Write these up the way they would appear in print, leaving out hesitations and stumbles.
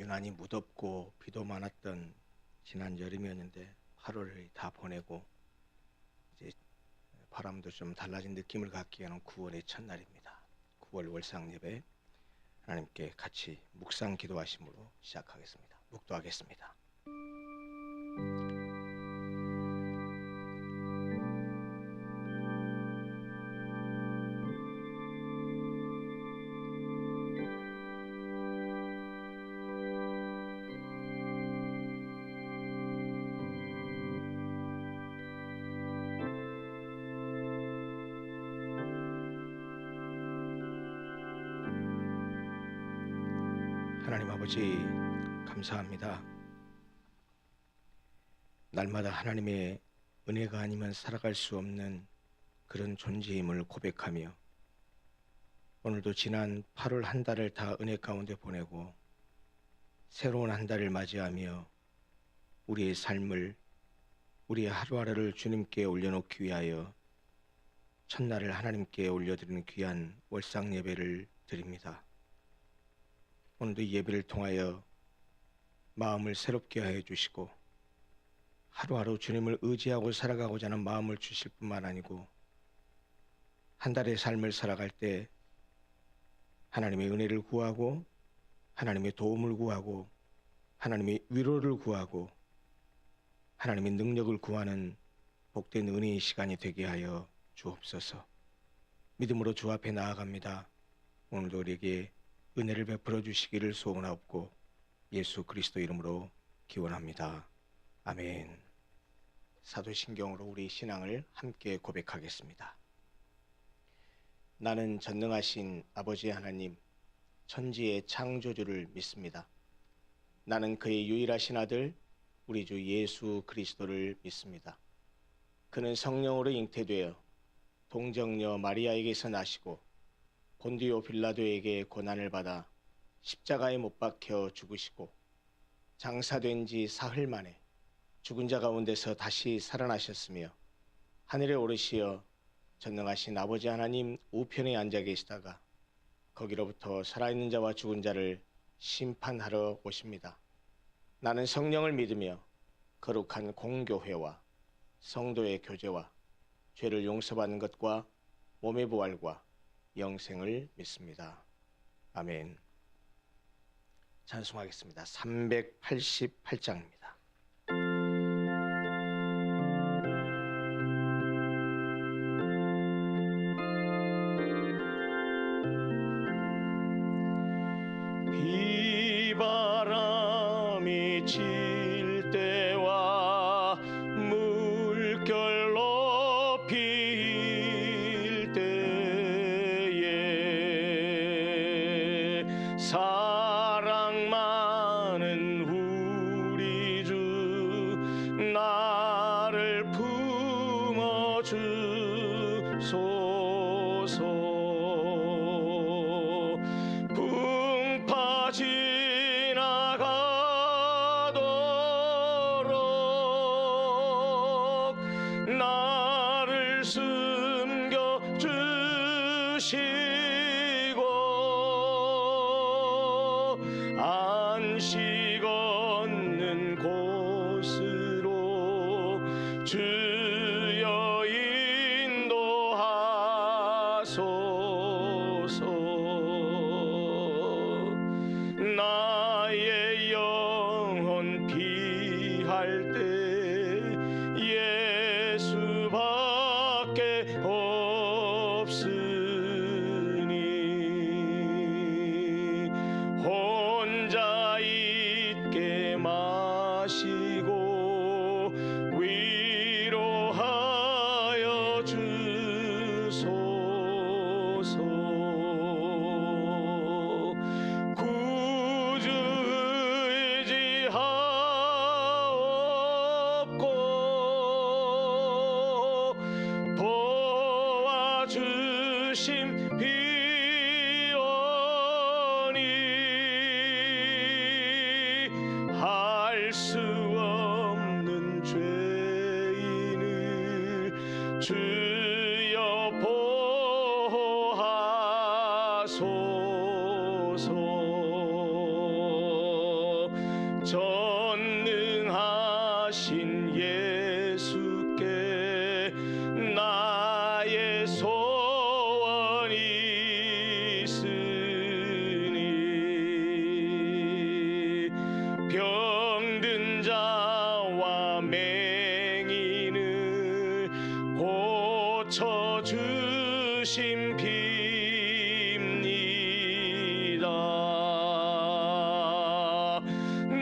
유난히 무덥고 비도 많았던 지난 여름이었는데 8월이 다 보내고 이제 바람도 좀 달라진 느낌을 갖게 하는 9월의 첫날입니다. 9월 월상 예배 하나님께 같이 묵상 기도하심으로 시작하겠습니다. 묵도하겠습니다. 하나님 아버지 감사합니다. 날마다 하나님의 은혜가 아니면 살아갈 수 없는 그런 존재임을 고백하며 오늘도 지난 8월 한 달을 다 은혜 가운데 보내고 새로운 한 달을 맞이하며 우리의 삶을 우리의 하루하루를 주님께 올려놓기 위하여 첫날을 하나님께 올려드리는 귀한 월상 예배를 드립니다. 오늘도 이 예배를 통하여 마음을 새롭게 하여 주시고 하루하루 주님을 의지하고 살아가고자 하는 마음을 주실 뿐만 아니고 한 달의 삶을 살아갈 때 하나님의 은혜를 구하고 하나님의 도움을 구하고 하나님의 위로를 구하고 하나님의 능력을 구하는 복된 은혜의 시간이 되게 하여 주옵소서. 믿음으로 주 앞에 나아갑니다. 오늘도 우리에게 은혜를 베풀어 주시기를 소원하옵고 예수 그리스도 이름으로 기원합니다. 아멘. 사도신경으로 우리 신앙을 함께 고백하겠습니다. 나는 전능하신 아버지 하나님, 천지의 창조주를 믿습니다. 나는 그의 유일하신 아들 우리 주 예수 그리스도를 믿습니다. 그는 성령으로 잉태되어 동정녀 마리아에게서 나시고 본디오 빌라도에게 고난을 받아 십자가에 못 박혀 죽으시고 장사된 지 사흘 만에 죽은 자 가운데서 다시 살아나셨으며 하늘에 오르시어 전능하신 아버지 하나님 우편에 앉아 계시다가 거기로부터 살아있는 자와 죽은 자를 심판하러 오십니다. 나는 성령을 믿으며 거룩한 공교회와 성도의 교제와 죄를 용서받는 것과 몸의 부활과 영생을 믿습니다. 아멘. 찬송하겠습니다. 388장입니다. 비바람이 칠 때와 물결 높일 때에 사랑 많은 우리 주 나를 품어 주소서. 풍파 지나가도록 나를 숨겨 주시고 안식 얻는 곳으로 주여 인도하소서. 나의 영혼 피할 때 예수밖에 없으니 혼자 있게 마시고 위로하여 주소서. 구주 의지하옵고 도와주심 비오니 할 수 없는 죄인을 주여 보호하소서. 하신 예수께 나의 소원이 있으니 병든 자와 맹인을 고쳐주신 빕니다.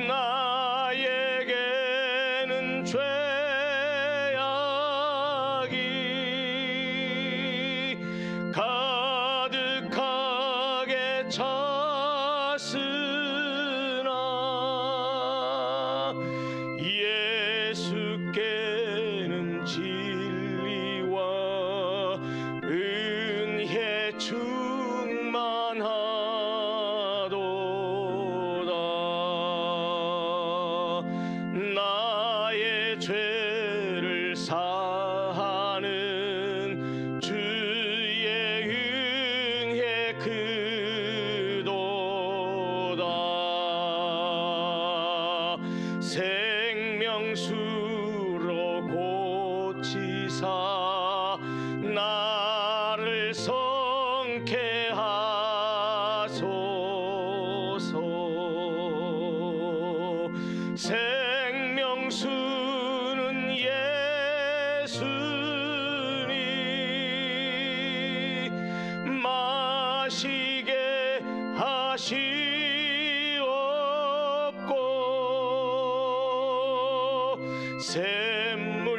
나에게는 죄악이 가득하게 찼으나 예수께는 진리와 은혜 충만하도다. 나의 죄를 사하는 주의 은혜 크도다. 생명수로 고치사 나를 성케 하소서. 생명수는 예수니 마시게 하시옵고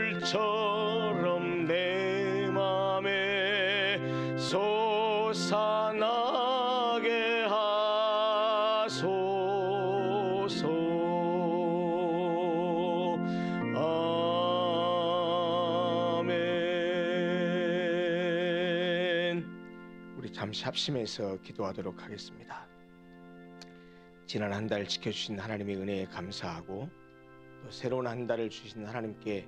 샘물처럼 내 맘에 솟아나게 하소서. 아멘. 우리 잠시 합심해서 기도하도록 하겠습니다. 지난 한 달 지켜주신 하나님의 은혜에 감사하고 또 새로운 한 달을 주신 하나님께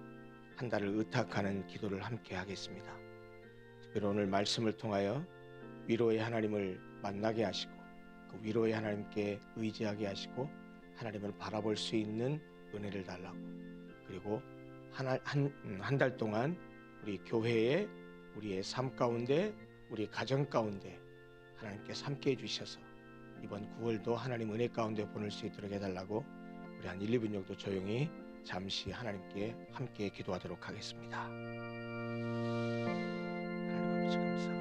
한 달을 의탁하는 기도를 함께 하겠습니다. 특별히 오늘 말씀을 통하여 위로의 하나님을 만나게 하시고 그 위로의 하나님께 의지하게 하시고 하나님을 바라볼 수 있는 은혜를 달라고, 그리고 한 달 동안 우리 교회에 우리의 삶 가운데 우리 가정 가운데 하나님께서 함께 해주셔서 이번 9월도 하나님 은혜 가운데 보낼 수 있도록 해달라고 우리 한 1, 2분 정도 조용히 잠시 하나님께 함께 기도하도록 하겠습니다. 하나님 아버지 감사합니다.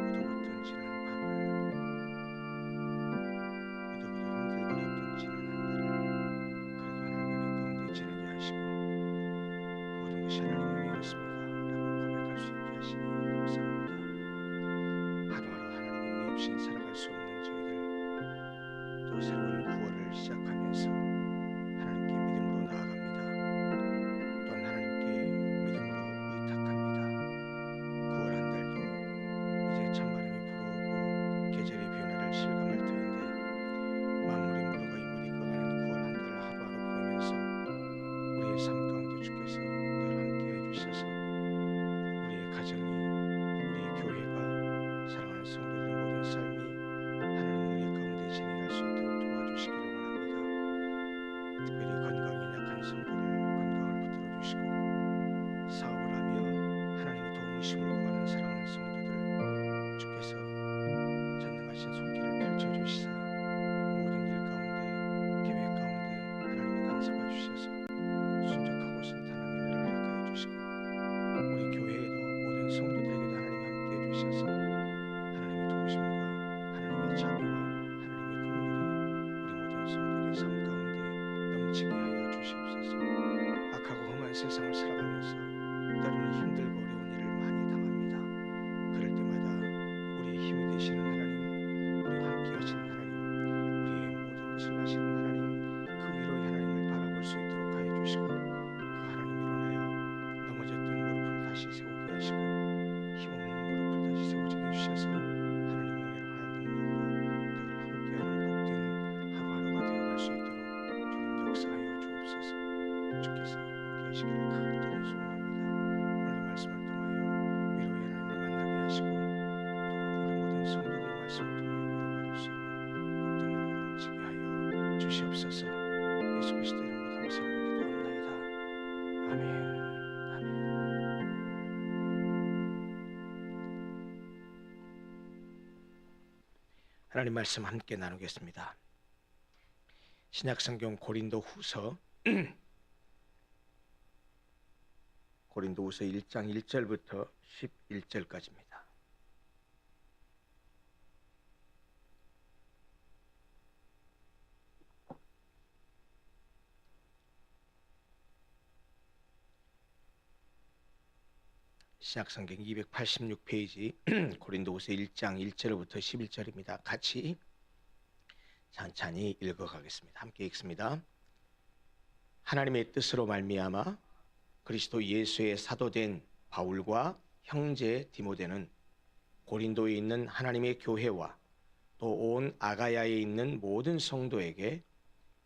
무더웠던 지난 8월, 비도비도 힘들고 있던 지난 한 달을 그래도 하나님 은혜 가운데 지나게 하시고 모든 것이 하나님 은혜였습니다 라고 고백할 수 있게 하시니 감사합니다. 하루하루 하나님의 은혜 없이 살아갈 수 없는 저희들, 또 새로운 9월을 시작하면서 하나님께 믿음으로 나아갑니다. 또한 하나님께 믿음으로 의탁합니다. 9월 한 달도 이제 찬바람이 불어오고 계절의 변화를 실감할 터인데 만물이 무르고 이물이 꺼가는 9월 한 달을 하루하루 보내면서 우리의 삶 가운데 주께서 늘 함께 해주셔서 우리의 가정이, 우리의 교회가, 사랑하는 성도들의 모든 삶이 하나님의 은혜 가운데 진행할 수 있도록 도와주시기를 원합니다. 특별히 건강이 약한 성도들 건강을 붙들어 주시고, 사업을 하며 하나님의 도우심을 구하는 사랑하는 성도들 주께서 전능하신 손길을 펼쳐주시사 모든 일 가운데 계획 가운데 하나님이 간섭해 주셔서 순적하고 선탄한 은혜를 허락하여 주시고, 우리 교회에도 모든 성도들에게도 하나님 함께 해주셔서 하나님의 도우심과 하나님의 자비와 하나님의 긍휼이 우리 모든 성도들의 삶 가운데 넘치게 하여 주시옵소서. 악하고 험한 세상을 살아가면서 때로는 힘들고 어려운 일을 많이 당합니다. 그럴 때마다 우리의 힘이 되시는 하나님, 우리와 함께 하시는 하나님, 우리의 모든 것을 아시는 하나님, 그 위로의 하나님을 바라볼 수 있도록 하여 주시고, 그 하나님으로 인하여 넘어졌던 무릎을 다시 세우게 하시고 힘없는 무릎을 다시 세워지게 해주셔서 하나님의 은혜로 하나님 능력으로 늘 함께하는 복된 하루하루가 되어갈 수 있도록 주님 역사하여 주옵소서. 주께서 함께 하시기를 간절히 소원합니다. 오늘도 말씀을 통하여 위로의 하나님을 만나게 하시고 또 우리 모든 성도들이 하나님 말씀 함께 나누겠습니다. 신약성경 고린도후서 1장 1절부터 11절까지입니다. 신약성경 286페이지 고린도후서 1장 1절부터 11절입니다. 같이 천천히 읽어가겠습니다. 함께 읽습니다. 하나님의 뜻으로 말미암아 그리스도 예수의 사도된 바울과 형제 디모데는 고린도에 있는 하나님의 교회와 또 온 아가야에 있는 모든 성도에게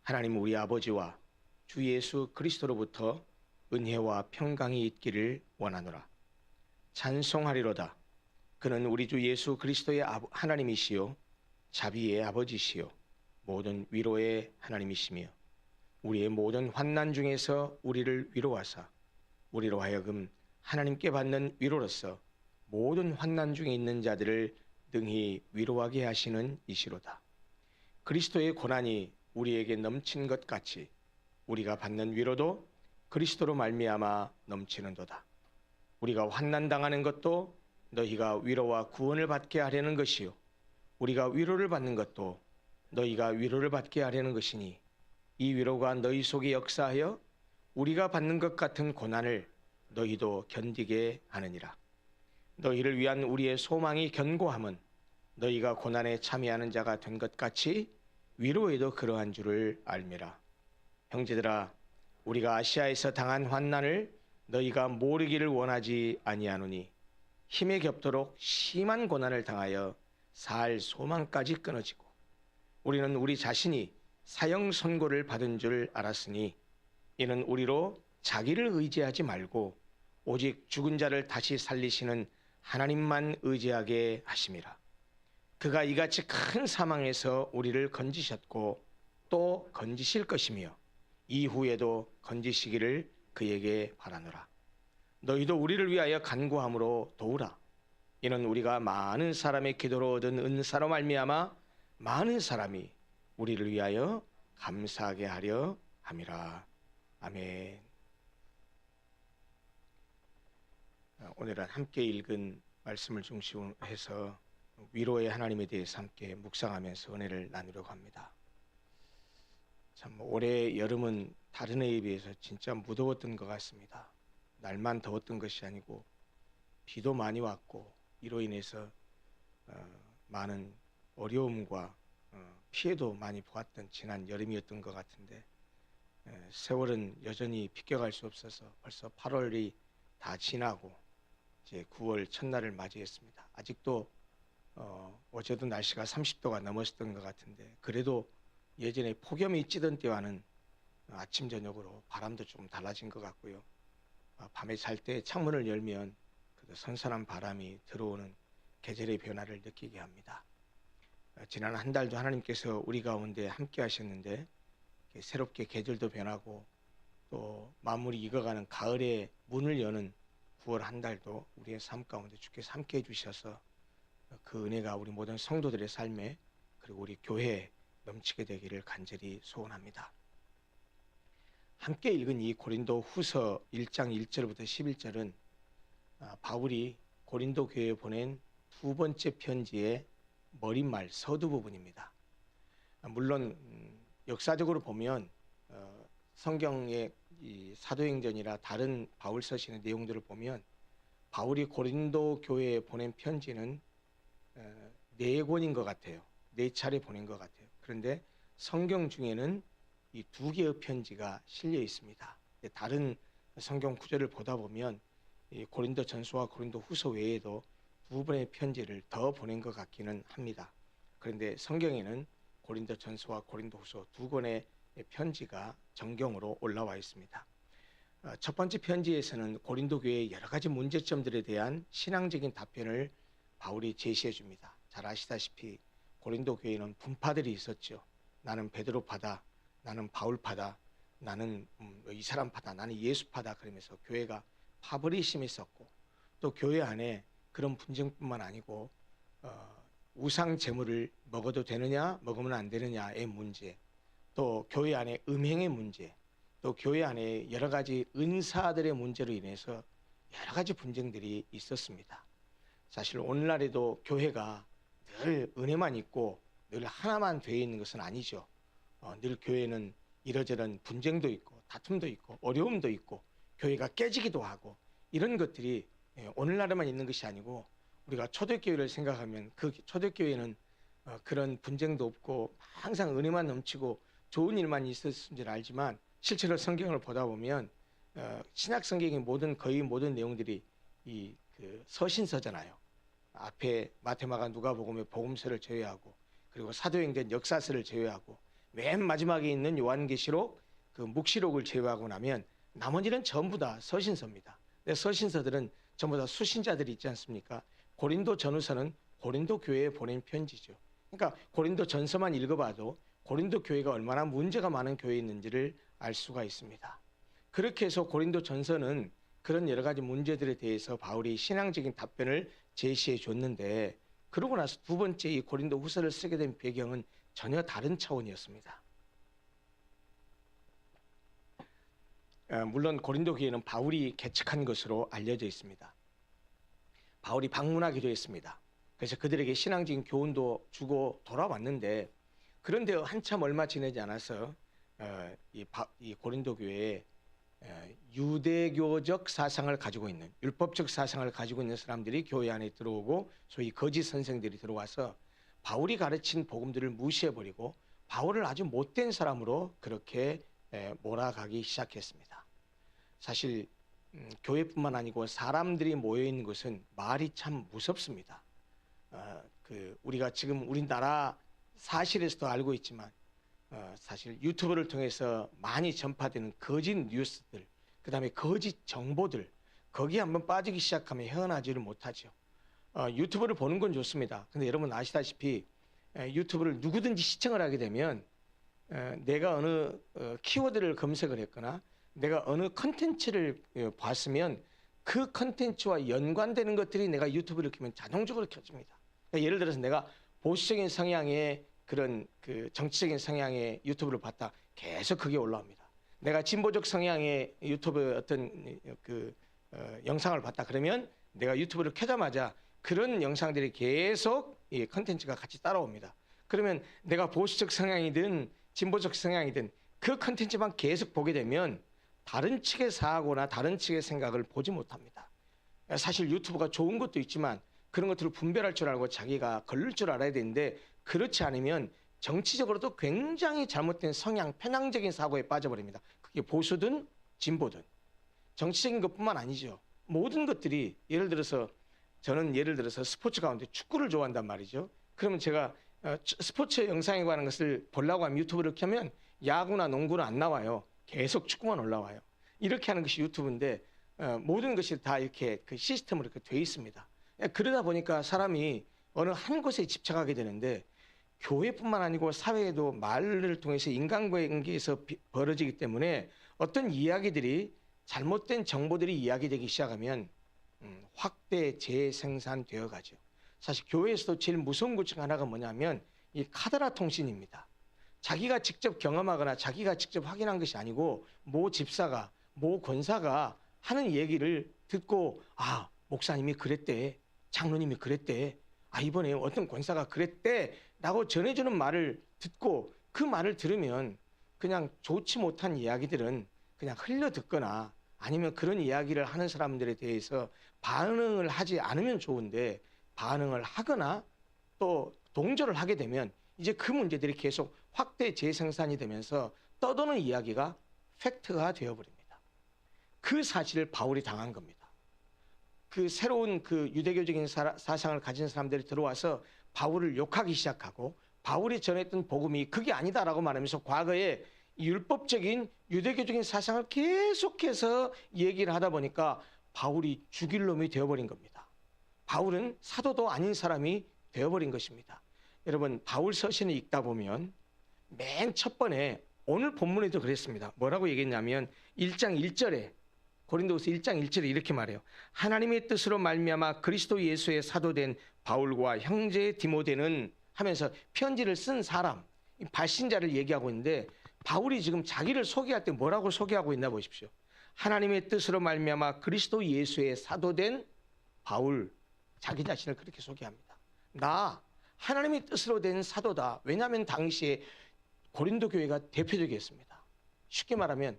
하나님 우리 아버지와 주 예수 그리스도로부터 은혜와 평강이 있기를 원하노라. 찬송하리로다. 그는 우리 주 예수 그리스도의 하나님이시요 자비의 아버지시요 모든 위로의 하나님이시며 우리의 모든 환난 중에서 우리를 위로하사 우리로 하여금 하나님께 받는 위로로서 모든 환난 중에 있는 자들을 능히 위로하게 하시는 이시로다. 그리스도의 고난이 우리에게 넘친 것 같이 우리가 받는 위로도 그리스도로 말미암아 넘치는도다. 우리가 환난 당하는 것도 너희가 위로와 구원을 받게 하려는 것이요 우리가 위로를 받는 것도 너희가 위로를 받게 하려는 것이니 이 위로가 너희 속에 역사하여 우리가 받는 것 같은 고난을 너희도 견디게 하느니라. 너희를 위한 우리의 소망이 견고함은 너희가 고난에 참여하는 자가 된 것 같이 위로에도 그러한 줄을 알미라. 형제들아, 우리가 아시아에서 당한 환난을 너희가 모르기를 원하지 아니하노니 힘에 겹도록 심한 고난을 당하여 살 소망까지 끊어지고 우리는 우리 자신이 사형 선고를 받은 줄 알았으니 이는 우리로 자기를 의지하지 말고 오직 죽은 자를 다시 살리시는 하나님만 의지하게 하심이라. 그가 이같이 큰 사망에서 우리를 건지셨고 또 건지실 것이며 이후에도 건지시기를 그에게 바라노라. 너희도 우리를 위하여 간구함으로 도우라. 이는 우리가 많은 사람의 기도로 얻은 은사로 말미암아 많은 사람이 우리를 위하여 감사하게 하려 함이라. 아멘. 오늘은 함께 읽은 말씀을 중심으로 해서 위로의 하나님에 대해서 함께 묵상하면서 은혜를 나누려고 합니다. 참 올해 여름은 다른 해에 비해서 진짜 무더웠던 것 같습니다. 날만 더웠던 것이 아니고 비도 많이 왔고 이로 인해서 많은 어려움과 피해도 많이 보았던 지난 여름이었던 것 같은데 세월은 여전히 비껴갈 수 없어서 벌써 8월이 다 지나고 이제 9월 첫날을 맞이했습니다. 아직도 어제도 날씨가 30도가 넘었던 것 같은데 그래도 예전에 폭염이 찌던 때와는 아침 저녁으로 바람도 좀 달라진 것 같고요. 밤에 잘 때 창문을 열면 그 선선한 바람이 들어오는 계절의 변화를 느끼게 합니다. 지난 한 달도 하나님께서 우리 가운데 함께 하셨는데 새롭게 계절도 변하고 또 마무리 익어가는 가을의 문을 여는 9월 한 달도 우리의 삶 가운데 주께서 함께 해주셔서 그 은혜가 우리 모든 성도들의 삶에 그리고 우리 교회에 넘치게 되기를 간절히 소원합니다. 함께 읽은 이 고린도 후서 1장 1절부터 11절은 바울이 고린도 교회에 보낸 두 번째 편지의 머릿말 서두 부분입니다. 물론 역사적으로 보면 성경의 이 사도행전이나 다른 바울 서신의 내용들을 보면 바울이 고린도 교회에 보낸 편지는 4권인 것 같아요. 4차례 보낸 것 같아요. 그런데 성경 중에는 이 2개의 편지가 실려 있습니다. 다른 성경 구절을 보다 보면 이 고린도 전서와 고린도 후서 외에도 2번의 편지를 더 보낸 것 같기는 합니다. 그런데 성경에는 고린도 전서와 고린도 후서 2권의 편지가 정경으로 올라와 있습니다. 첫 번째 편지에서는 고린도 교회의 여러 가지 문제점들에 대한 신앙적인 답변을 바울이 제시해 줍니다. 잘 아시다시피 고린도 교회는 분파들이 있었죠. 나는 베드로파다, 나는 바울파다, 나는 이 사람파다, 나는 예수파다 그러면서 교회가 파벌이 심했었고 또 교회 안에 그런 분쟁뿐만 아니고 우상 제물을 먹어도 되느냐 먹으면 안 되느냐의 문제, 또 교회 안에 음행의 문제, 또 교회 안에 여러 가지 은사들의 문제로 인해서 여러 가지 분쟁들이 있었습니다. 사실 오늘날에도 교회가 늘 은혜만 있고 늘 하나만 되어 있는 것은 아니죠. 늘 교회는 이러저런 분쟁도 있고 다툼도 있고 어려움도 있고 교회가 깨지기도 하고 이런 것들이 오늘날에만 있는 것이 아니고 우리가 초대교회를 생각하면 그 초대교회는 그런 분쟁도 없고 항상 은혜만 넘치고 좋은 일만 있었을 줄 알지만 실제로 성경을 보다 보면 신약 성경의 거의 모든 내용들이 그 서신서잖아요. 앞에 마태마가 누가복음의 복음서를 제외하고 그리고 사도행전 역사서를 제외하고 맨 마지막에 있는 요한계시록 그 묵시록을 제외하고 나면 나머지는 전부 다 서신서입니다. 서신서들은 전부 다 수신자들이 있지 않습니까? 고린도 전후서는 고린도 교회에 보낸 편지죠. 그러니까 고린도 전서만 읽어봐도 고린도 교회가 얼마나 문제가 많은 교회였는지를 알 수가 있습니다. 그렇게 해서 고린도 전서는 그런 여러 가지 문제들에 대해서 바울이 신앙적인 답변을 제시해 줬는데, 그러고 나서 두 번째 이 고린도 후서를 쓰게 된 배경은 전혀 다른 차원이었습니다. 물론 고린도 교회는 바울이 개척한 것으로 알려져 있습니다. 바울이 방문하기도 했습니다. 그래서 그들에게 신앙적인 교훈도 주고 돌아왔는데, 그런데 한참 얼마 지나지 않아서 이 고린도 교회에 유대교적 사상을 가지고 있는, 율법적 사상을 가지고 있는 사람들이 교회 안에 들어오고 소위 거짓 선생들이 들어와서 바울이 가르친 복음들을 무시해버리고 바울을 아주 못된 사람으로 그렇게 몰아가기 시작했습니다. 사실 교회뿐만 아니고 사람들이 모여있는 것은 말이 참 무섭습니다. 우리가 지금 우리나라 사실에서도 알고 있지만 사실 유튜브를 통해서 많이 전파되는 거짓 뉴스들, 그 다음에 거짓 정보들, 거기에 한번 빠지기 시작하면 헤어나지를 못하죠. 유튜브를 보는 건 좋습니다. 근데 여러분 아시다시피 유튜브를 누구든지 시청을 하게 되면 내가 어느 키워드를 검색을 했거나 내가 어느 컨텐츠를 봤으면 그 컨텐츠와 연관되는 것들이 내가 유튜브를 켜면 자동적으로 켜집니다. 그러니까 예를 들어서 내가 보수적인 성향의 그런 정치적인 성향의 유튜브를 봤다, 계속 그게 올라옵니다. 내가 진보적 성향의 유튜브 어떤 영상을 봤다 그러면 내가 유튜브를 켜자마자 그런 영상들이 계속 이 컨텐츠가 같이 따라옵니다. 그러면 내가 보수적 성향이든 진보적 성향이든 그 컨텐츠만 계속 보게 되면 다른 측의 사고나 다른 측의 생각을 보지 못합니다. 사실 유튜브가 좋은 것도 있지만 그런 것들을 분별할 줄 알고 자기가 걸릴 줄 알아야 되는데, 그렇지 않으면 정치적으로도 굉장히 잘못된 성향, 편향적인 사고에 빠져버립니다. 그게 보수든 진보든. 정치적인 것뿐만 아니죠. 모든 것들이 저는 예를 들어서 스포츠 가운데 축구를 좋아한단 말이죠. 그러면 제가 스포츠 영상에 관한 것을 보려고 하면 유튜브를 켜면 야구나 농구는 안 나와요. 계속 축구만 올라와요. 이렇게 하는 것이 유튜브인데 모든 것이 다 이렇게 그 시스템으로 이렇게 돼 있습니다. 그러다 보니까 사람이 어느 한 곳에 집착하게 되는데, 교회뿐만 아니고 사회에도 말을 통해서 인간관계에서 벌어지기 때문에 어떤 이야기들이, 잘못된 정보들이 이야기되기 시작하면 확대 재생산되어 가죠. 사실 교회에서도 제일 무서운 것 중 하나가 뭐냐면 이 카더라 통신입니다. 자기가 직접 경험하거나 자기가 직접 확인한 것이 아니고 모 집사가, 모 권사가 하는 얘기를 듣고, 아, 목사님이 그랬대, 장로님이 그랬대, 이번에 어떤 권사가 그랬대 라고 전해주는 말을 듣고 그 말을 들으면 그냥 좋지 못한 이야기들은 그냥 흘려 듣거나 아니면 그런 이야기를 하는 사람들에 대해서 반응을 하지 않으면 좋은데, 반응을 하거나 또 동조를 하게 되면 이제 그 문제들이 계속 확대 재생산이 되면서 떠도는 이야기가 팩트가 되어버립니다. 그 사실을 바울이 당한 겁니다. 그 새로운 유대교적인 사상을 가진 사람들이 들어와서 바울을 욕하기 시작하고, 바울이 전했던 복음이 그게 아니다라고 말하면서 과거에 율법적인 유대교적인 사상을 계속해서 얘기를 하다 보니까 바울이 죽일 놈이 되어버린 겁니다. 바울은 사도도 아닌 사람이 되어버린 것입니다. 여러분, 바울 서신을 읽다 보면 맨 첫 번에 오늘 본문에도 그랬습니다. 뭐라고 얘기했냐면 1장 1절에 고린도후서 1장 1절에 이렇게 말해요. 하나님의 뜻으로 말미암아 그리스도 예수의 사도된 바울과 형제 디모데는 하면서 편지를 쓴 사람, 발신자를 얘기하고 있는데, 바울이 지금 자기를 소개할 때 뭐라고 소개하고 있나 보십시오. 하나님의 뜻으로 말미암아 그리스도 예수의 사도된 바울, 자기 자신을 그렇게 소개합니다. 나 하나님의 뜻으로 된 사도다. 왜냐하면 당시에 고린도 교회가 대표적이었습니다. 쉽게 말하면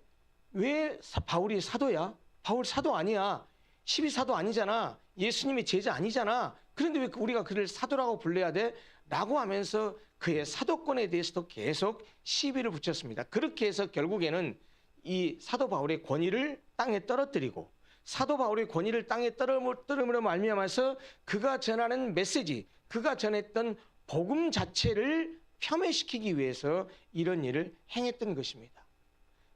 왜 바울이 사도야? 바울 사도 아니야. 12사도 아니잖아. 예수님의 제자 아니잖아. 그런데 왜 우리가 그를 사도라고 불러야 돼? 라고 하면서 그의 사도권에 대해서도 계속 시비를 붙였습니다. 그렇게 해서 결국에는 이 사도 바울의 권위를 땅에 떨어뜨리고, 사도 바울의 권위를 땅에 떨어뜨림으로 말미암아서 그가 전하는 메시지, 그가 전했던 복음 자체를 폄훼시키기 위해서 이런 일을 행했던 것입니다.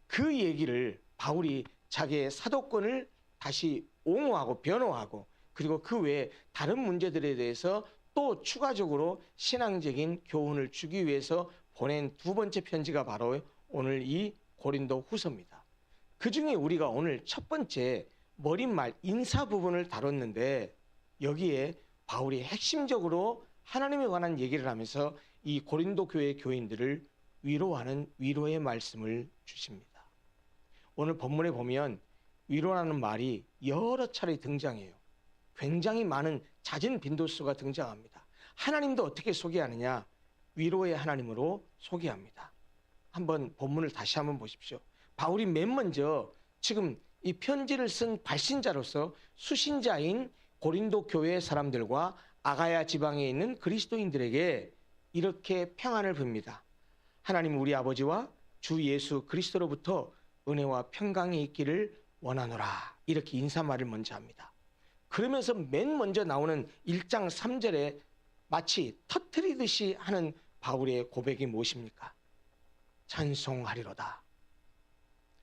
그 얘기를 바울이 자기의 사도권을 다시 옹호하고 변호하고, 그리고 그 외에 다른 문제들에 대해서 또 추가적으로 신앙적인 교훈을 주기 위해서 보낸 두 번째 편지가 바로 오늘 이 고린도 후서입니다. 그 중에 우리가 오늘 첫 번째 머릿말 인사 부분을 다뤘는데, 여기에 바울이 핵심적으로 하나님에 관한 얘기를 하면서 이 고린도 교회 교인들을 위로하는 위로의 말씀을 주십니다. 오늘 본문에 보면 위로라는 말이 여러 차례 등장해요. 굉장히 많은 잦은 빈도수가 등장합니다. 하나님도 어떻게 소개하느냐? 위로의 하나님으로 소개합니다. 한번 본문을 다시 한번 보십시오. 바울이 맨 먼저 지금 이 편지를 쓴 발신자로서 수신자인 고린도 교회 사람들과 아가야 지방에 있는 그리스도인들에게 이렇게 평안을 빕니다. 하나님 우리 아버지와 주 예수 그리스도로부터 은혜와 평강이 있기를 원하노라. 이렇게 인사말을 먼저 합니다. 그러면서 맨 먼저 나오는 1장 3절에 마치 터뜨리듯이 하는 바울의 고백이 무엇입니까? 찬송하리로다.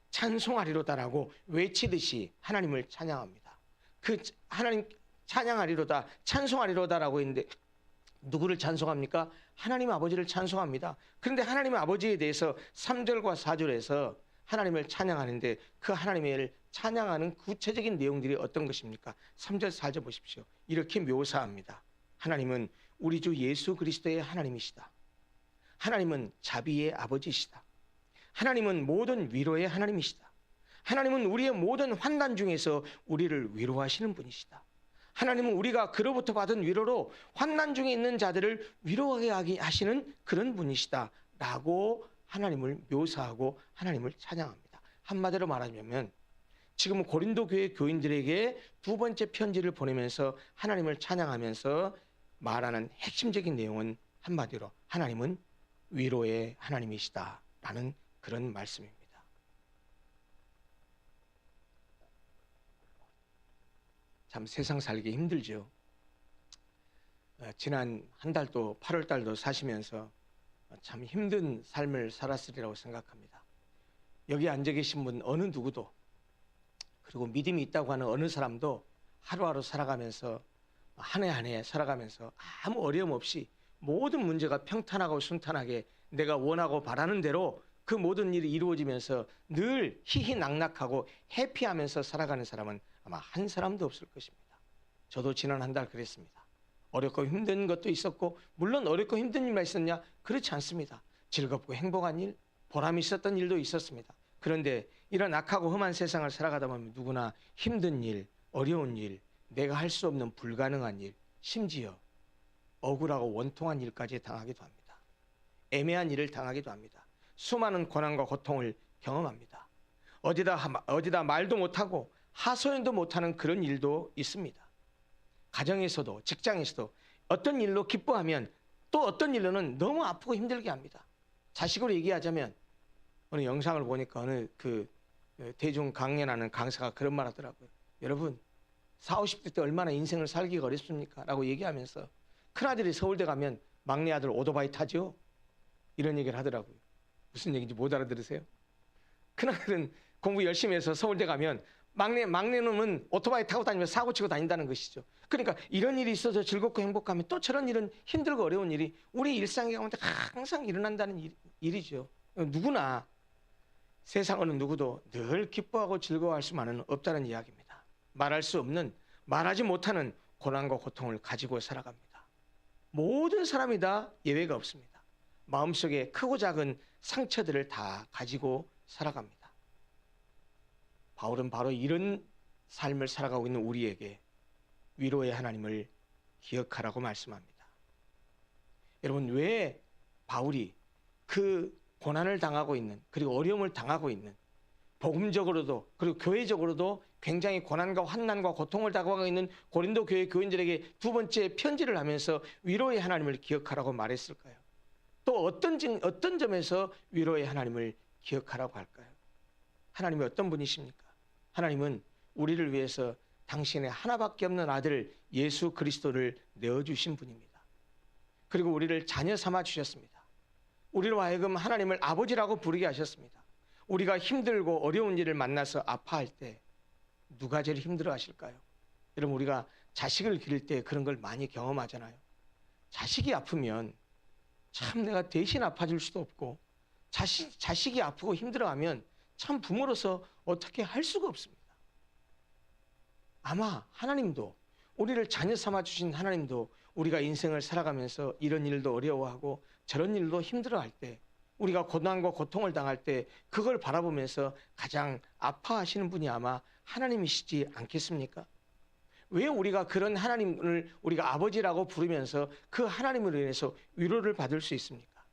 찬송하리로다라고 외치듯이 하나님을 찬양합니다. 그 하나님 찬양하리로다, 찬송하리로다라고 했는데 누구를 찬송합니까? 하나님 아버지를 찬송합니다. 그런데 하나님 아버지에 대해서 3절과 4절에서 하나님을 찬양하는데, 그 하나님을 찬양하는 구체적인 내용들이 어떤 것입니까? 3절, 4절 보십시오. 이렇게 묘사합니다. 하나님은 우리 주 예수 그리스도의 하나님이시다. 하나님은 자비의 아버지시다. 하나님은 모든 위로의 하나님이시다. 하나님은 우리의 모든 환난 중에서 우리를 위로하시는 분이시다. 하나님은 우리가 그로부터 받은 위로로 환난 중에 있는 자들을 위로하게 하시는 그런 분이시다 라고 하나님을 묘사하고 하나님을 찬양합니다. 한마디로 말하자면 지금 고린도 교회 교인들에게 두 번째 편지를 보내면서 하나님을 찬양하면서 말하는 핵심적인 내용은 한마디로 하나님은 위로의 하나님이시다 라는 그런 말씀입니다. 참 세상 살기 힘들죠. 지난 한 달도 8월 달도 사시면서 참 힘든 삶을 살았으리라고 생각합니다. 여기 앉아 계신 분 어느 누구도, 그리고 믿음이 있다고 하는 어느 사람도 하루하루 살아가면서 한 해 한 해 살아가면서 아무 어려움 없이 모든 문제가 평탄하고 순탄하게 내가 원하고 바라는 대로 그 모든 일이 이루어지면서 늘 희희낙낙하고 해피하면서 살아가는 사람은 아마 한 사람도 없을 것입니다. 저도 지난 한 달 그랬습니다. 어렵고 힘든 것도 있었고, 물론 어렵고 힘든 일만 있었냐? 그렇지 않습니다. 즐겁고 행복한 일, 보람이 있었던 일도 있었습니다. 그런데 이런 악하고 험한 세상을 살아가다 보면 누구나 힘든 일, 어려운 일, 내가 할 수 없는 불가능한 일, 심지어 억울하고 원통한 일까지 당하기도 합니다. 애매한 일을 당하기도 합니다. 수많은 고난과 고통을 경험합니다. 어디다 말도 못하고 하소연도 못하는 그런 일도 있습니다. 가정에서도 직장에서도 어떤 일로 기뻐하면 또 어떤 일로는 너무 아프고 힘들게 합니다. 자식으로 얘기하자면 어느 영상을 보니까 어느 그 대중 강연하는 강사가 그런 말 하더라고요. 여러분 40, 50대 때 얼마나 인생을 살기가 어렵습니까? 라고 얘기하면서 큰아들이 서울대 가면 막내 아들 오토바이 타죠? 이런 얘기를 하더라고요. 무슨 얘기인지 못 알아들으세요? 큰아들은 공부 열심히 해서 서울대 가면 막내놈은 오토바이 타고 다니면서 사고 치고 다닌다는 것이죠. 그러니까 이런 일이 있어서 즐겁고 행복하면 또 저런 일은 힘들고 어려운 일이 우리 일상 가운데 항상 일어난다는 일이죠. 누구나 세상 어느 누구도 늘 기뻐하고 즐거워할 수만은 없다는 이야기입니다. 말할 수 없는, 말하지 못하는 고난과 고통을 가지고 살아갑니다. 모든 사람이 다 예외가 없습니다. 마음속에 크고 작은 상처들을 다 가지고 살아갑니다. 바울은 바로 이런 삶을 살아가고 있는 우리에게 위로의 하나님을 기억하라고 말씀합니다. 여러분, 왜 바울이 그 고난을 당하고 있는, 그리고 어려움을 당하고 있는, 복음적으로도 그리고 교회적으로도 굉장히 고난과 환난과 고통을 당하고 있는 고린도 교회 교인들에게 두 번째 편지를 하면서 위로의 하나님을 기억하라고 말했을까요? 또 어떤 점에서 위로의 하나님을 기억하라고 할까요? 하나님이 어떤 분이십니까? 하나님은 우리를 위해서 당신의 하나밖에 없는 아들 예수 그리스도를 내어주신 분입니다. 그리고 우리를 자녀 삼아 주셨습니다. 우리로 하여금 하나님을 아버지라고 부르게 하셨습니다. 우리가 힘들고 어려운 일을 만나서 아파할 때 누가 제일 힘들어 하실까요? 여러분, 우리가 자식을 기를 때 그런 걸 많이 경험하잖아요. 자식이 아프면 참 내가 대신 아파줄 수도 없고, 자식이 아프고 힘들어하면 참 부모로서 어떻게 할 수가 없습니다. 아마 하나님도, 우리를 자녀 삼아 주신 하나님도 우리가 인생을 살아가면서 이런 일도 어려워하고 저런 일도 힘들어할 때, 우리가 고난과 고통을 당할 때 그걸 바라보면서 가장 아파하시는 분이 아마 하나님이시지 않겠습니까? 왜 우리가 그런 하나님을 우리가 아버지라고 부르면서 그 하나님으로 인해서 위로를 받을 수 있습니까?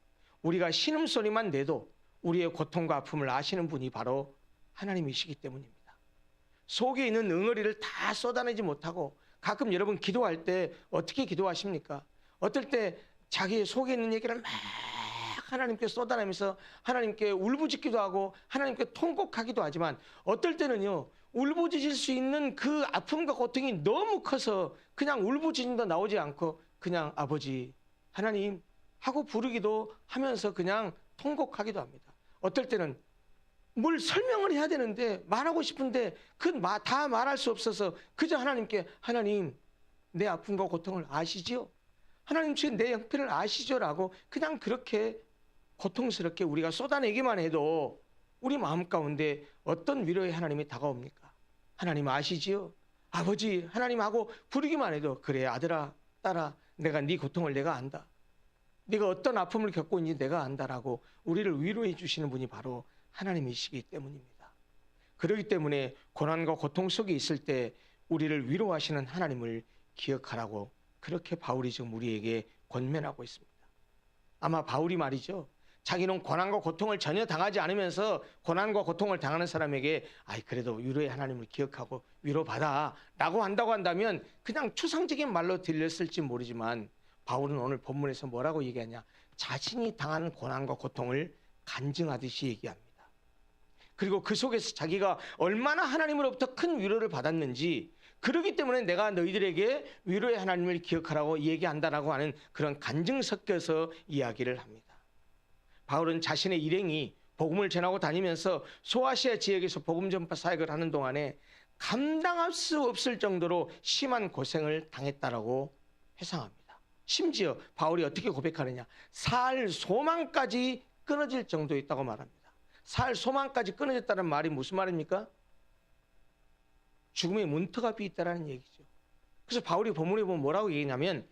우리가 신음소리만 내도 우리의 고통과 아픔을 아시는 분이 바로 하나님이시기 때문입니다. 속에 있는 응어리를 다 쏟아내지 못하고, 가끔 여러분 기도할 때 어떻게 기도하십니까? 어떨 때 자기의 속에 있는 얘기를 막 하나님께 쏟아내면서 하나님께 울부짖기도 하고 하나님께 통곡하기도 하지만, 어떨 때는요, 울부짖을 수 있는 그 아픔과 고통이 너무 커서 그냥 울부짖음도 나오지 않고 그냥 아버지, 하나님 하고 부르기도 하면서 그냥 통곡하기도 합니다. 어떨 때는 뭘 설명을 해야 되는데, 말하고 싶은데 다 말할 수 없어서 그저 하나님께, 하나님 내 아픔과 고통을 아시지요? 하나님 지금 내 형편을 아시죠? 라고 그냥 그렇게 고통스럽게 우리가 쏟아내기만 해도 우리 마음 가운데 어떤 위로의 하나님이 다가옵니까? 하나님 아시지요? 아버지, 하나님하고 부르기만 해도, 그래 아들아 딸아, 내가 네 고통을 내가 안다, 네가 어떤 아픔을 겪고 있는지 내가 안다라고 우리를 위로해 주시는 분이 바로 하나님이시기 때문입니다. 그렇기 때문에 고난과 고통 속에 있을 때 우리를 위로하시는 하나님을 기억하라고 그렇게 바울이 지금 우리에게 권면하고 있습니다. 아마 바울이 말이죠, 자기는 고난과 고통을 전혀 당하지 않으면서 고난과 고통을 당하는 사람에게 그래도 위로의 하나님을 기억하고 위로받아 라고 한다고 한다면 그냥 추상적인 말로 들렸을지 모르지만, 바울은 오늘 본문에서 뭐라고 얘기하냐, 자신이 당하는 고난과 고통을 간증하듯이 얘기합니다. 그리고 그 속에서 자기가 얼마나 하나님으로부터 큰 위로를 받았는지, 그렇기 때문에 내가 너희들에게 위로의 하나님을 기억하라고 얘기한다라고 하는 그런 간증 섞여서 이야기를 합니다. 바울은 자신의 일행이 복음을 전하고 다니면서 소아시아 지역에서 복음 전파 사역을 하는 동안에 감당할 수 없을 정도로 심한 고생을 당했다라고 회상합니다. 심지어 바울이 어떻게 고백하느냐, 살 소망까지 끊어질 정도였다고 말합니다. 살 소망까지 끊어졌다는 말이 무슨 말입니까? 죽음의 문턱 앞에 있다는 얘기죠. 그래서 바울이 본문에 보면 뭐라고 얘기냐면,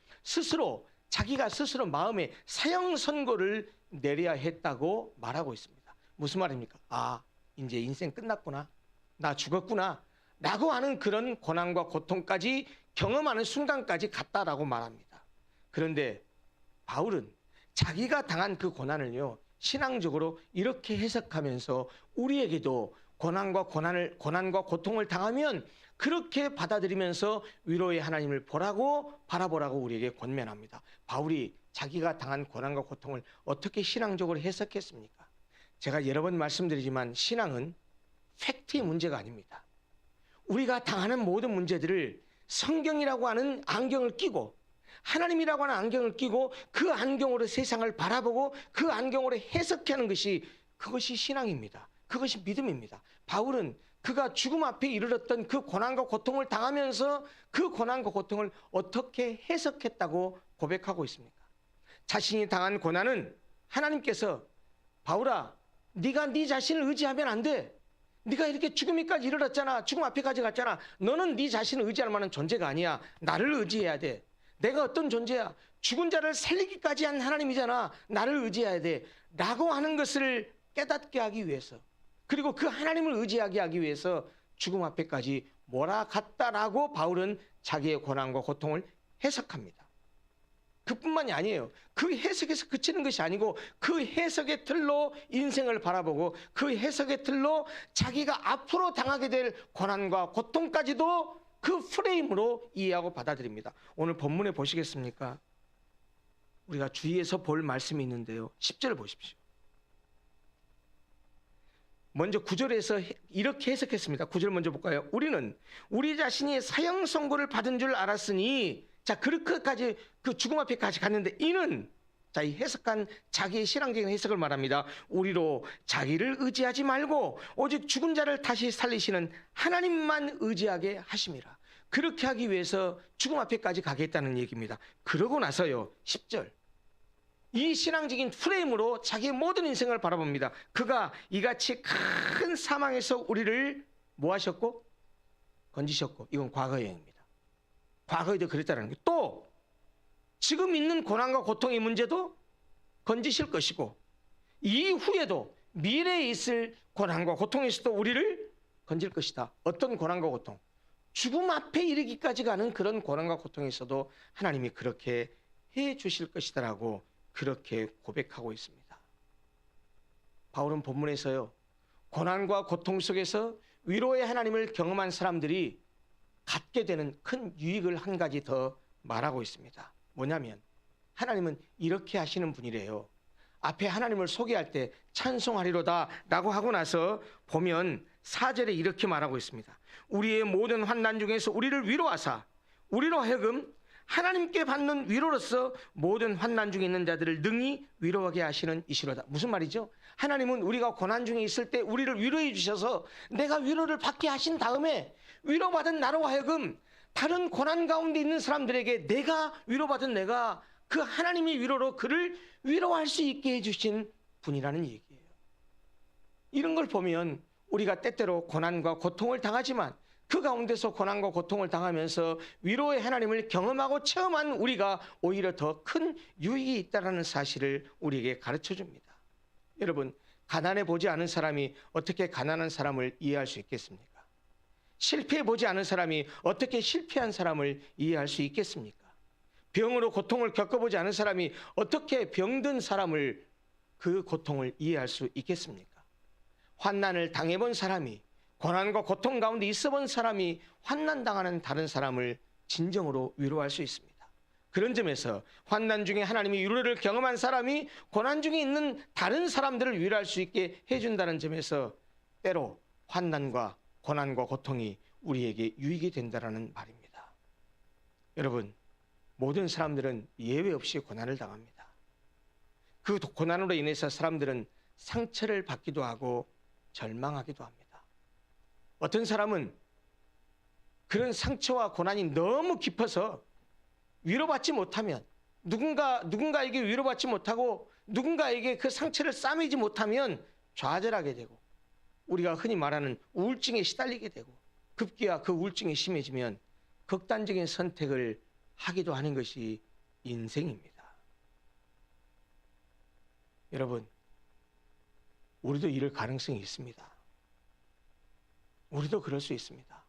자기가 스스로 마음에 사형 선고를 내려야 했다고 말하고 있습니다. 무슨 말입니까? 이제 인생 끝났구나, 나 죽었구나 라고 하는 그런 고난과 고통까지 경험하는 순간까지 갔다라고 말합니다. 그런데 바울은 자기가 당한 그 고난을요, 신앙적으로 이렇게 해석하면서 우리에게도 고난과 고통을 당하면 그렇게 받아들이면서 위로의 하나님을 바라보라고 우리에게 권면합니다. 바울이 자기가 당한 고난과 고통을 어떻게 신앙적으로 해석했습니까? 제가 여러 번 말씀드리지만 신앙은 팩트의 문제가 아닙니다. 우리가 당하는 모든 문제들을 성경이라고 하는 안경을 끼고, 하나님이라고 하는 안경을 끼고 그 안경으로 세상을 바라보고 그 안경으로 해석하는 그것이 신앙입니다. 그것이 믿음입니다. 바울은 그가 죽음 앞에 이르렀던 그 고난과 고통을 당하면서 그 고난과 고통을 어떻게 해석했다고 고백하고 있습니까? 자신이 당한 고난은 하나님께서, 바울아 네가 네 자신을 의지하면 안 돼. 네가 이렇게 죽음이까지 이르렀잖아. 죽음 앞에까지 갔잖아. 너는 네 자신을 의지할 만한 존재가 아니야. 나를 의지해야 돼. 내가 어떤 존재야? 죽은 자를 살리기까지 한 하나님이잖아. 나를 의지해야 돼. 라고 하는 것을 깨닫게 하기 위해서, 그리고 그 하나님을 의지하게 하기 위해서 죽음 앞에까지 몰아갔다라고 바울은 자기의 고난과 고통을 해석합니다. 그뿐만이 아니에요. 그 해석에서 그치는 것이 아니고 그 해석의 틀로 인생을 바라보고 그 해석의 틀로 자기가 앞으로 당하게 될 고난과 고통까지도 그 프레임으로 이해하고 받아들입니다. 오늘 본문에 보시겠습니까? 우리가 주의해서 볼 말씀이 있는데요. 10절 보십시오. 먼저 9절에서 이렇게 해석했습니다. 9절 먼저 볼까요? 우리는 우리 자신이 사형 선고를 받은 줄 알았으니, 자, 그렇게까지 그 죽음 앞에까지 갔는데 이는, 자, 이 해석한 자기의 신앙적인 해석을 말합니다. 우리로 자기를 의지하지 말고 오직 죽은 자를 다시 살리시는 하나님만 의지하게 하심이라. 그렇게 하기 위해서 죽음 앞에까지 가겠다는 얘기입니다. 그러고 나서요, 10절. 이 신앙적인 프레임으로 자기의 모든 인생을 바라봅니다. 그가 이같이 큰 사망에서 우리를 뭐 하셨고? 건지셨고. 이건 과거형입니다. 과거에도 그랬다는 거예요. 또 지금 있는 고난과 고통의 문제도 건지실 것이고, 이후에도 미래에 있을 고난과 고통에서도 우리를 건질 것이다. 어떤 고난과 고통? 죽음 앞에 이르기까지 가는 그런 고난과 고통에서도 하나님이 그렇게 해 주실 것이다라고 그렇게 고백하고 있습니다. 바울은 본문에서요, 고난과 고통 속에서 위로의 하나님을 경험한 사람들이 갖게 되는 큰 유익을 한 가지 더 말하고 있습니다. 뭐냐면 하나님은 이렇게 하시는 분이래요. 앞에 하나님을 소개할 때 찬송하리로다 라고 하고 나서 보면 4절에 이렇게 말하고 있습니다. 우리의 모든 환난 중에서 우리를 위로하사 우리로 하여금 하나님께 받는 위로로서 모든 환난 중에 있는 자들을 능히 위로하게 하시는 이시로다. 무슨 말이죠? 하나님은 우리가 고난 중에 있을 때 우리를 위로해 주셔서 내가 위로를 받게 하신 다음에 위로받은 나로 하여금 다른 고난 가운데 있는 사람들에게 내가 위로받은 내가 그 하나님의 위로로 그를 위로할 수 있게 해주신 분이라는 얘기예요. 이런 걸 보면 우리가 때때로 고난과 고통을 당하지만 그 가운데서 고난과 고통을 당하면서 위로의 하나님을 경험하고 체험한 우리가 오히려 더 큰 유익이 있다는 사실을 우리에게 가르쳐 줍니다. 여러분, 가난해 보지 않은 사람이 어떻게 가난한 사람을 이해할 수 있겠습니까? 실패해 보지 않은 사람이 어떻게 실패한 사람을 이해할 수 있겠습니까? 병으로 고통을 겪어보지 않은 사람이 어떻게 병든 사람을, 그 고통을 이해할 수 있겠습니까? 환난을 당해본 사람이, 고난과 고통 가운데 있어본 사람이 환난 당하는 다른 사람을 진정으로 위로할 수 있습니다. 그런 점에서 환난 중에 하나님이 위로를 경험한 사람이 고난 중에 있는 다른 사람들을 위로할 수 있게 해준다는 점에서 때로 환난과 고난과 고통이 우리에게 유익이 된다는 말입니다. 여러분, 모든 사람들은 예외 없이 고난을 당합니다. 그 고난으로 인해서 사람들은 상처를 받기도 하고 절망하기도 합니다. 어떤 사람은 그런 상처와 고난이 너무 깊어서 위로받지 못하면, 누군가에게 위로받지 못하고 누군가에게 그 상처를 싸매지 못하면 좌절하게 되고, 우리가 흔히 말하는 우울증에 시달리게 되고, 급기야 그 우울증이 심해지면 극단적인 선택을 하기도 하는 것이 인생입니다. 여러분, 우리도 이럴 가능성이 있습니다. 우리도 그럴 수 있습니다.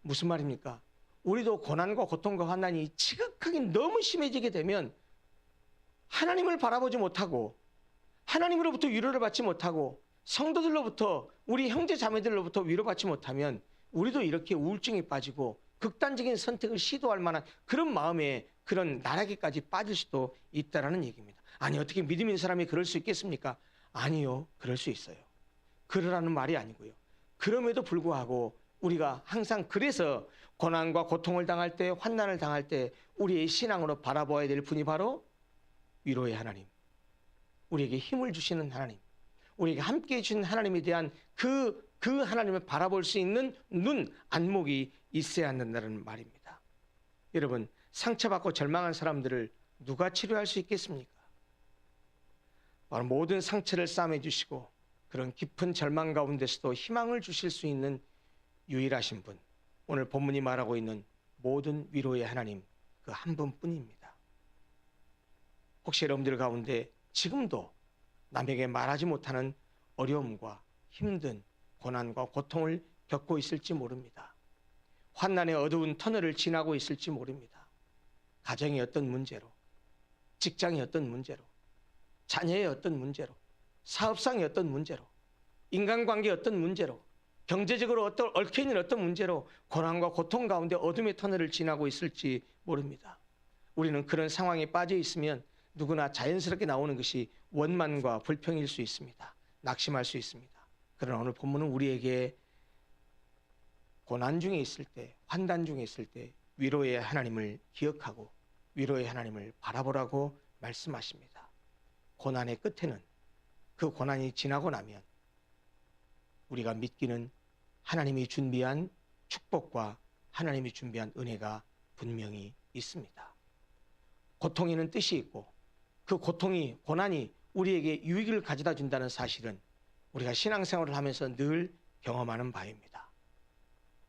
무슨 말입니까? 우리도 고난과 고통과 환난이 지극하게 너무 심해지게 되면 하나님을 바라보지 못하고 하나님으로부터 위로를 받지 못하고 성도들로부터, 우리 형제 자매들로부터 위로받지 못하면 우리도 이렇게 우울증에 빠지고 극단적인 선택을 시도할 만한 그런 마음에, 그런 나락에까지 빠질 수도 있다는 얘기입니다. 아니, 어떻게 믿음 있는 사람이 그럴 수 있겠습니까? 아니요, 그럴 수 있어요. 그러라는 말이 아니고요. 그럼에도 불구하고 우리가 항상 그래서 고난과 고통을 당할 때, 환난을 당할 때 우리의 신앙으로 바라봐야 될 분이 바로 위로의 하나님, 우리에게 힘을 주시는 하나님, 우리에게 함께해 주신 하나님에 대한 그 하나님을 바라볼 수 있는 눈, 안목이 있어야 한다는 말입니다. 여러분, 상처받고 절망한 사람들을 누가 치료할 수 있겠습니까? 바로 모든 상처를 싸매 주시고 그런 깊은 절망 가운데서도 희망을 주실 수 있는 유일하신 분, 오늘 본문이 말하고 있는 모든 위로의 하나님, 그 한 분뿐입니다. 혹시 여러분들 가운데 지금도 남에게 말하지 못하는 어려움과 힘든 고난과 고통을 겪고 있을지 모릅니다. 환난의 어두운 터널을 지나고 있을지 모릅니다. 가정의 어떤 문제로, 직장의 어떤 문제로, 자녀의 어떤 문제로, 사업상의 어떤 문제로, 인간관계의 어떤 문제로, 경제적으로 얽혀있는 어떤 문제로 고난과 고통 가운데 어둠의 터널을 지나고 있을지 모릅니다. 우리는 그런 상황에 빠져 있으면 누구나 자연스럽게 나오는 것이 원만과 불평일 수 있습니다. 낙심할 수 있습니다. 그러나 오늘 본문은 우리에게 고난 중에 있을 때, 환난 중에 있을 때 위로의 하나님을 기억하고 위로의 하나님을 바라보라고 말씀하십니다. 고난의 끝에는, 그 고난이 지나고 나면 우리가 믿기는 하나님이 준비한 축복과 하나님이 준비한 은혜가 분명히 있습니다. 고통에는 뜻이 있고 그 고통이, 고난이 우리에게 유익을 가져다 준다는 사실은 우리가 신앙생활을 하면서 늘 경험하는 바입니다.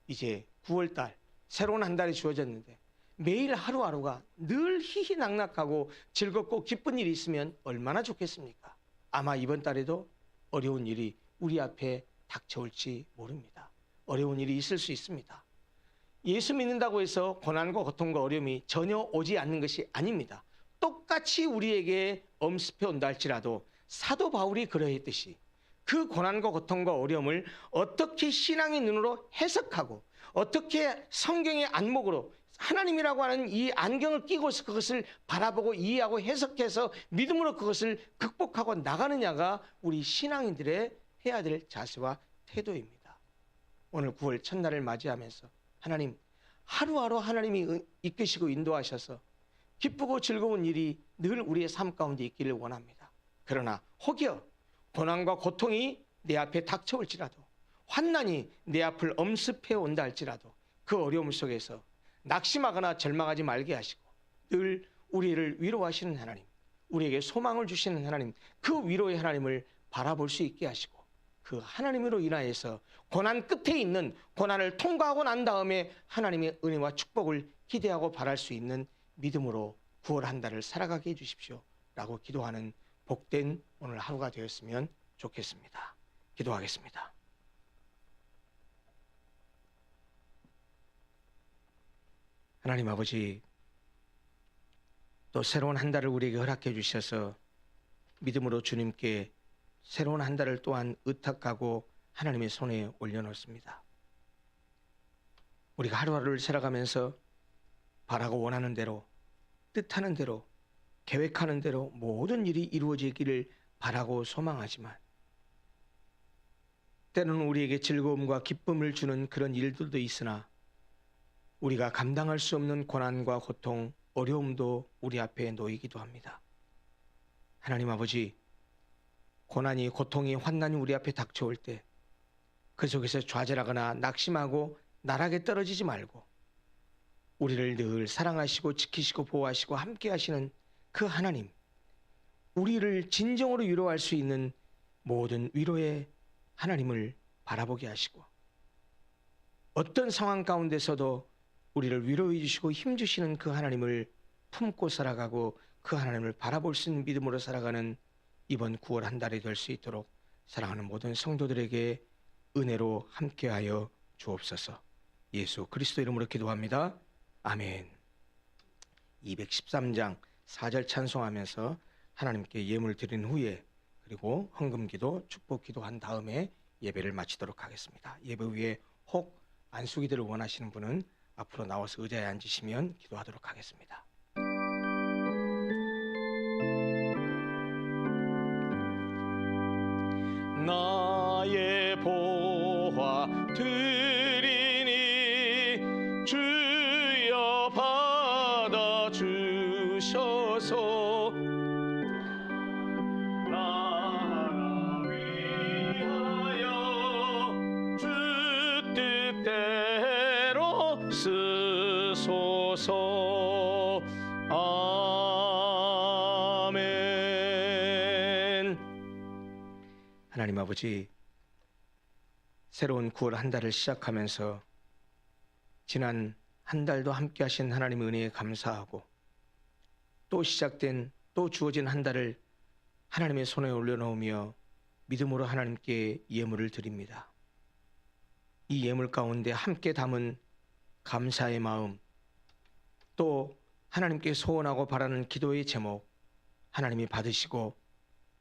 이제 9월달 새로운 한 달이 주어졌는데 매일 하루하루가 늘 희희낙낙하고 즐겁고 기쁜 일이 있으면 얼마나 좋겠습니까? 아마 이번 달에도 어려운 일이 우리 앞에 닥쳐올지 모릅니다. 어려운 일이 있을 수 있습니다. 예수 믿는다고 해서 고난과 고통과 어려움이 전혀 오지 않는 것이 아닙니다. 똑같이 우리에게 엄습해 온다 할지라도 사도 바울이 그러했듯이 그 고난과 고통과 어려움을 어떻게 신앙의 눈으로 해석하고 어떻게 성경의 안목으로 하나님이라고 하는 이 안경을 끼고서 그것을 바라보고 이해하고 해석해서 믿음으로 그것을 극복하고 나가느냐가 우리 신앙인들의 해야 될 자세와 태도입니다. 오늘 9월 첫날을 맞이하면서 하나님, 하루하루 하나님이 이끄시고 인도하셔서 기쁘고 즐거운 일이 늘 우리의 삶 가운데 있기를 원합니다. 그러나 혹여 고난과 고통이 내 앞에 닥쳐올지라도, 환난이 내 앞을 엄습해 온다 할지라도 그 어려움 속에서 낙심하거나 절망하지 말게 하시고 늘 우리를 위로하시는 하나님, 우리에게 소망을 주시는 하나님, 그 위로의 하나님을 바라볼 수 있게 하시고 그 하나님으로 인하여서 고난 끝에 있는, 고난을 통과하고 난 다음에 하나님의 은혜와 축복을 기대하고 바랄 수 있는 믿음으로 9월 한 달을 살아가게 해주십시오 라고 기도하는 복된 오늘 하루가 되었으면 좋겠습니다. 기도하겠습니다. 하나님 아버지, 또 새로운 한 달을 우리에게 허락해 주셔서 믿음으로 주님께 새로운 한 달을 또한 의탁하고 하나님의 손에 올려놓습니다. 우리가 하루하루를 살아가면서 바라고 원하는 대로, 뜻하는 대로, 계획하는 대로 모든 일이 이루어지기를 바라고 소망하지만 때로는 우리에게 즐거움과 기쁨을 주는 그런 일들도 있으나 우리가 감당할 수 없는 고난과 고통, 어려움도 우리 앞에 놓이기도 합니다. 하나님 아버지, 고난이, 고통이, 환난이 우리 앞에 닥쳐올 때 그 속에서 좌절하거나 낙심하고 나락에 떨어지지 말고 우리를 늘 사랑하시고 지키시고 보호하시고 함께 하시는 그 하나님, 우리를 진정으로 위로할 수 있는 모든 위로의 하나님을 바라보게 하시고 어떤 상황 가운데서도 우리를 위로해 주시고 힘 주시는 그 하나님을 품고 살아가고 그 하나님을 바라볼 수 있는 믿음으로 살아가는 이번 9월 한 달이 될 수 있도록 사랑하는 모든 성도들에게 은혜로 함께하여 주옵소서. 예수 그리스도 이름으로 기도합니다. 아멘. 213장 4절 찬송하면서 하나님께 예물 드린 후에 그리고 헌금기도 축복기도 한 다음에 예배를 마치도록 하겠습니다. 예배 후에 혹 안수기도를 원하시는 분은 앞으로 나와서 의자에 앉으시면 기도하도록 하겠습니다. 나의 보화 드리니 주여 받아 주셔서 나라 위하여 주 뜻대로 쓰소서. 아멘. 하나님 아버지, 새로운 9월 한 달을 시작하면서 지난 한 달도 함께 하신 하나님의 은혜에 감사하고 또 주어진 한 달을 하나님의 손에 올려놓으며 믿음으로 하나님께 예물을 드립니다. 이 예물 가운데 함께 담은 감사의 마음, 또 하나님께 소원하고 바라는 기도의 제목 하나님이 받으시고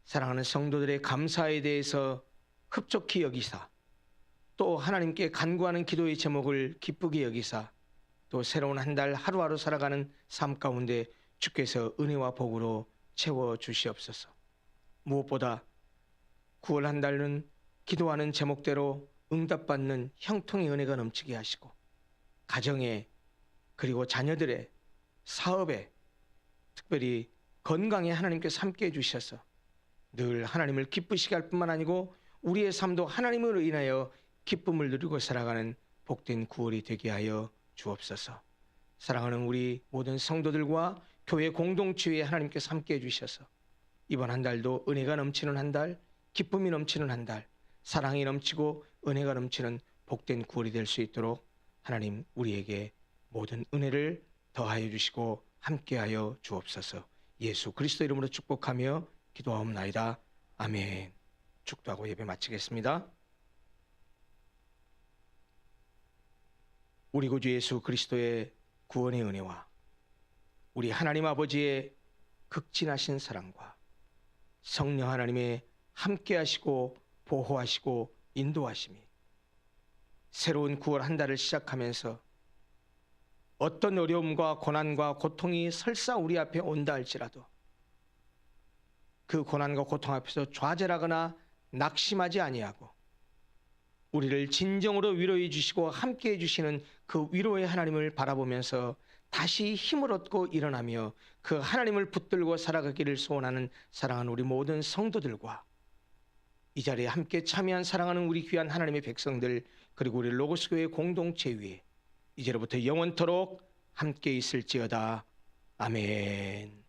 사랑하는 성도들의 감사에 대해서 흡족히 여기사, 또 하나님께 간구하는 기도의 제목을 기쁘게 여기사, 또 새로운 한 달 하루하루 살아가는 삶 가운데 주께서 은혜와 복으로 채워 주시옵소서. 무엇보다 9월 한 달은 기도하는 제목대로 응답받는 형통의 은혜가 넘치게 하시고, 가정에, 그리고 자녀들의, 사업에, 특별히 건강에 하나님께서 함께 해주셔서 늘 하나님을 기쁘시게 할 뿐만 아니고 우리의 삶도 하나님으로 인하여 기쁨을 누리고 살아가는 복된 9월이 되게 하여 주옵소서. 사랑하는 우리 모든 성도들과 교회 공동체에 하나님께서 함께 해주셔서 이번 한 달도 은혜가 넘치는 한 달, 기쁨이 넘치는 한 달, 사랑이 넘치고 은혜가 넘치는 복된 9월이 될 수 있도록 하나님 우리에게 모든 은혜를 더하여 주시고 함께하여 주옵소서. 예수 그리스도 이름으로 축복하며 기도하옵나이다. 아멘. 축도하고 예배 마치겠습니다. 우리 구주 예수 그리스도의 구원의 은혜와 우리 하나님 아버지의 극진하신 사랑과 성령 하나님의 함께하시고 보호하시고 인도하심이 새로운 9월 한 달을 시작하면서 어떤 어려움과 고난과 고통이 설사 우리 앞에 온다 할지라도 그 고난과 고통 앞에서 좌절하거나 낙심하지 아니하고 우리를 진정으로 위로해 주시고 함께해 주시는 그 위로의 하나님을 바라보면서 다시 힘을 얻고 일어나며 그 하나님을 붙들고 살아가기를 소원하는 사랑하는 우리 모든 성도들과 이 자리에 함께 참여한 사랑하는 우리 귀한 하나님의 백성들, 그리고 우리 로고스 교회 공동체 위에 이제로부터 영원토록 함께 있을지어다. 아멘.